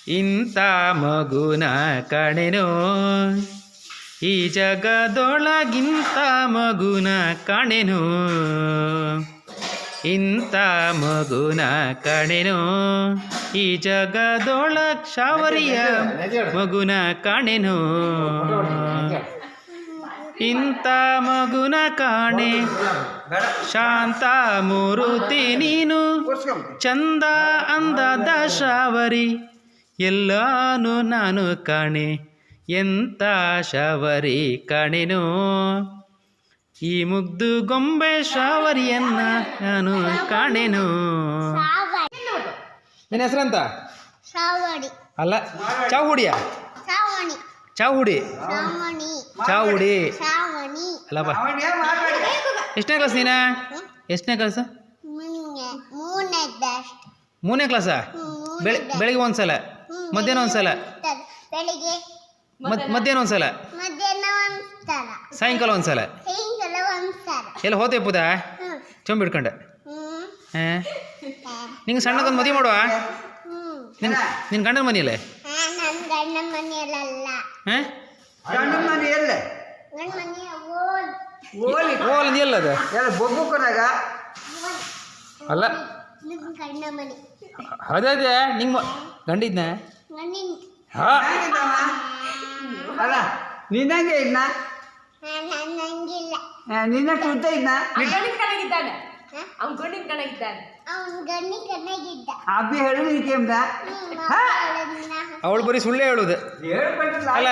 ಇಂಥ ಮಗುನ ಕಾಣೆನೋ ಈ ಜಗದೊಳಗಿಂತ ಮಗುನ ಕಾಣೆನೋ ಇಂಥ ಮಗುನ ಕಾಣೆನೋ ಈ ಜಗದೊಳಗ್ ಶಾವರಿಯ ಮಗುನ ಕಾಣೆನೋ ಇಂಥ ಮಗುನ ಕಾಣೆ ಶಾಂತ ಮೂರುತಿ ನೀನು ಚಂದ ಅಂದದ ಶಾವರಿ ಎಲ್ಲಾನು ನಾನು ಕಾಣೆ ಎಂಥ ಶಾವರಿ ಕಾಣೆನೋ ಈ ಮುಗ್ದು ಗೊಂಬೆ ಶಾವರಿಯನ್ನ ನಾನು ಕಾಣೆನು. ನಿನ್ನ ಹೆಸರಂತ ಅಲ್ಲ ಚಾವುಡಿಯ ಚಾವುಡಿ ಚಾವುಡಿ ಅಲ್ಲಪ್ಪ. ಎಷ್ಟನೇ ಕ್ಲಾಸ್ ನೀನ? ಎಷ್ಟನೇ ಕ್ಲಾಸ್? ಮೂರನೇ ಕ್ಲಾಸಾ? ಬೆಳಿಗ್ಗೆ ಒಂದ್ಸಲ, ಮಧ್ಯಾಹ್ನ ಒಂದ್ಸಲ, ಮಧ್ಯಾಹ್ನ ಒಂದ್ಸಲ, ಸಾಯಂಕಾಲ ಒಂದ್ಸಲ. ಎಲ್ಲ ಹೋತೆ ಪುದ ಚಂಬ ಹಿಡ್ಕೊಂಡೆ. ನಿಂಗೆ ಸಣ್ಣದೊಂದು ಮದುವೆ ಮಾಡುವ. ನಿನ್ನ ಗಂಡನ ಮನೆಯಲ್ಲೇ? ಓಲ್ ಎಲ್ಲದ ಅಲ್ಲ ಅದೇ ಅದೇ ನಿಂಗೆ ಗಂಡಿದ್ನ ಅಲ್ಲ ನಿನ್ನಂಗೆ ಇದ್ನ ನಿನ್ನ ಕುಂತ ಇದ್ನ ಅಬ್ಬಿ ಹೇಳು ಅವಳು ಬರೀ ಸುಳ್ಳೆ ಹೇಳುದು ಅಲ್ಲ.